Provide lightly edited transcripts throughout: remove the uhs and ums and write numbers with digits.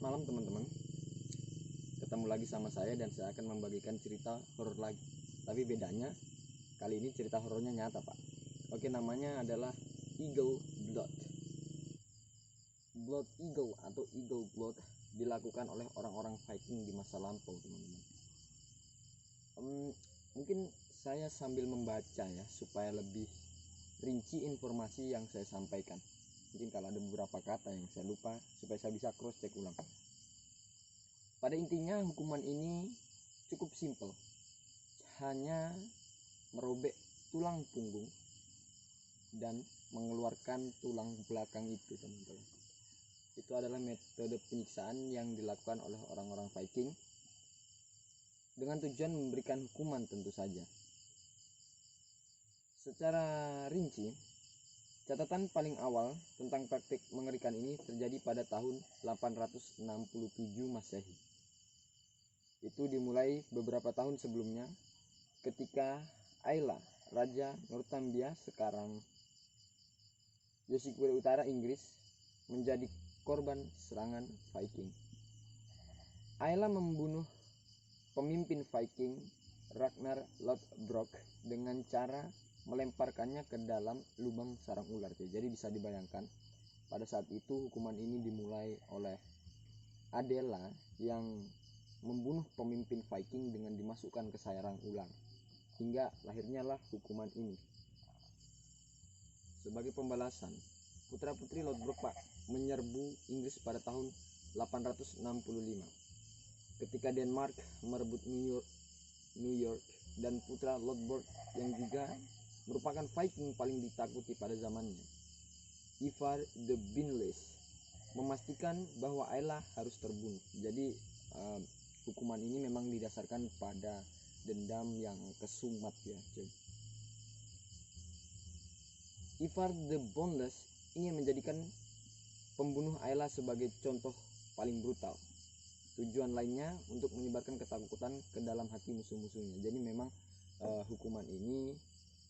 malam teman-teman. Ketemu lagi sama saya dan saya akan membagikan cerita horor lagi. Tapi bedanya kali ini cerita horornya nyata, Pak. Oke, namanya adalah Eagle Blood. Blood Eagle atau Eagle Blood dilakukan oleh orang-orang Viking di masa lampau, teman-teman. Mungkin saya sambil membaca ya supaya lebih rinci informasi yang saya sampaikan. Mungkin kalau ada beberapa kata yang saya lupa supaya saya bisa cross check ulang. Pada intinya hukuman ini cukup simpel, hanya merobek tulang punggung dan mengeluarkan tulang belakang itu, teman-teman. Itu adalah metode penyiksaan yang dilakukan oleh orang-orang Viking dengan tujuan memberikan hukuman tentu saja. Secara rinci, catatan paling awal tentang praktik mengerikan ini terjadi pada tahun 867 Masehi. Itu dimulai beberapa tahun sebelumnya ketika Ayla, Raja Northumbria sekarang Yorkshire Utara Inggris, menjadi korban serangan Viking. Ayla membunuh pemimpin Viking Ragnar Lodbrok dengan cara melemparkannya ke dalam lubang sarang ular. Jadi bisa dibayangkan pada saat itu hukuman ini dimulai oleh Adela yang membunuh pemimpin Viking dengan dimasukkan ke sarang ular, hingga lahirnya lah hukuman ini. Sebagai pembalasan, putra-putri Lodbrok menyerbu Inggris pada tahun 865 ketika Denmark merebut New York, dan putra Lodbrok yang juga merupakan Viking paling ditakuti pada zamannya, Ivar the Binless, memastikan bahwa Ayla harus terbunuh. Jadi hukuman ini memang didasarkan pada dendam yang kesumat ya, cuy. Ivar the Boneless ingin menjadikan pembunuh Ayla sebagai contoh paling brutal. Tujuan lainnya untuk menyebarkan ketakutan ke dalam hati musuh-musuhnya. Jadi memang hukuman ini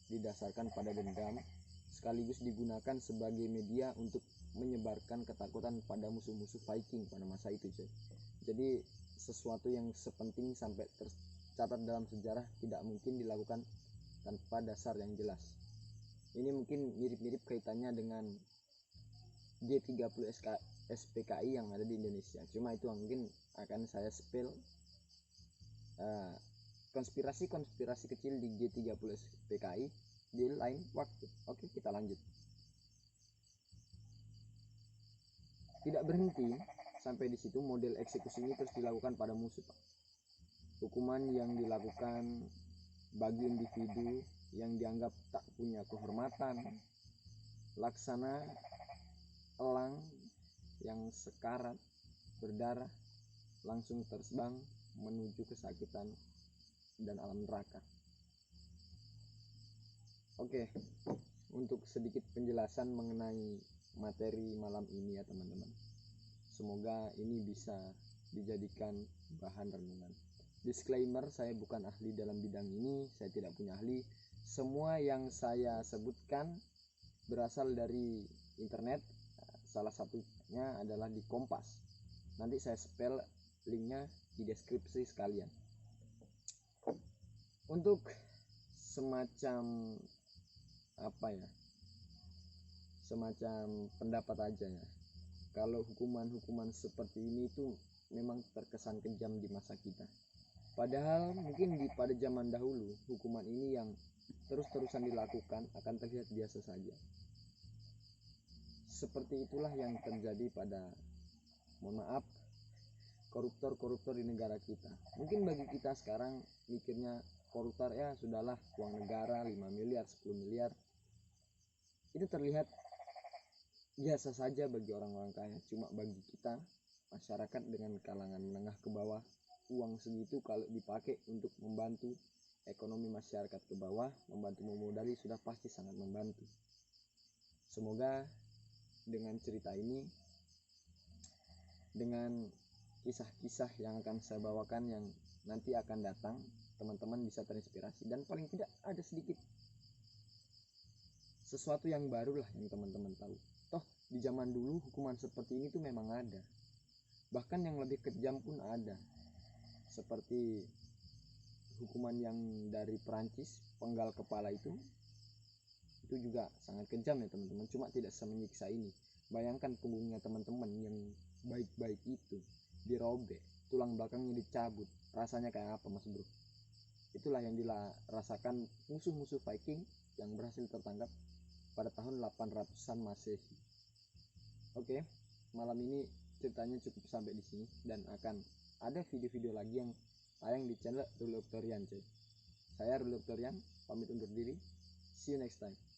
didasarkan pada dendam, sekaligus digunakan sebagai media untuk menyebarkan ketakutan pada musuh-musuh Viking pada masa itu, cuy. Jadi sesuatu yang sepenting sampai tercatat dalam sejarah tidak mungkin dilakukan tanpa dasar yang jelas. Ini mungkin mirip-mirip kaitannya dengan G30 SPKI yang ada di Indonesia. Cuma itu mungkin akan saya spill konspirasi kecil di G30 SPKI di lain waktu. Oke, kita lanjut. Tidak berhenti sampai di situ, model eksekusi ini terus dilakukan pada musuh, Pak. Hukuman yang dilakukan bagi individu yang dianggap tak punya kehormatan, laksana elang yang sekarat berdarah langsung terbang menuju kesakitan dan alam neraka. Oke, untuk sedikit penjelasan mengenai materi malam ini ya teman-teman, semoga ini bisa dijadikan bahan renungan. Disclaimer, saya bukan ahli dalam bidang ini, saya tidak punya ahli. Semua yang saya sebutkan berasal dari internet, salah satunya adalah di Kompas. Nanti saya spell linknya di deskripsi sekalian. Untuk semacam semacam pendapat aja ya, kalau hukuman-hukuman seperti ini itu memang terkesan kejam di masa kita. Padahal mungkin pada zaman dahulu hukuman ini yang terus-terusan dilakukan akan terlihat biasa saja. Seperti itulah yang terjadi pada, mohon maaf, koruptor-koruptor di negara kita. Mungkin bagi kita sekarang mikirnya koruptor ya sudahlah, uang negara 5 miliar 10 miliar itu terlihat biasa saja bagi orang-orang kaya. Cuma bagi kita masyarakat dengan kalangan menengah ke bawah, uang segitu kalau dipakai untuk membantu ekonomi masyarakat ke bawah, membantu memodali, sudah pasti sangat membantu. Semoga dengan cerita ini, dengan kisah-kisah yang akan saya bawakan yang nanti akan datang, teman-teman bisa terinspirasi dan paling tidak ada sedikit sesuatu yang baru lah yang teman-teman tahu. Toh di zaman dulu hukuman seperti ini tuh memang ada. Bahkan yang lebih kejam pun ada, seperti hukuman yang dari Perancis, penggal kepala itu juga sangat kejam ya teman-teman, cuma tidak semenyiksa ini. Bayangkan punggungnya teman-teman yang baik-baik itu dirobek, tulang belakangnya dicabut, rasanya kayak apa mas bro? Itulah yang dirasakan musuh-musuh Viking yang berhasil tertangkap pada tahun 800-an Masehi. Oke, malam ini ceritanya cukup sampai di sini, dan akan ada video-video lagi yang tayang di channel Ruli Oktorian. Saya Ruli Oktorian, pamit undur diri. See you next time.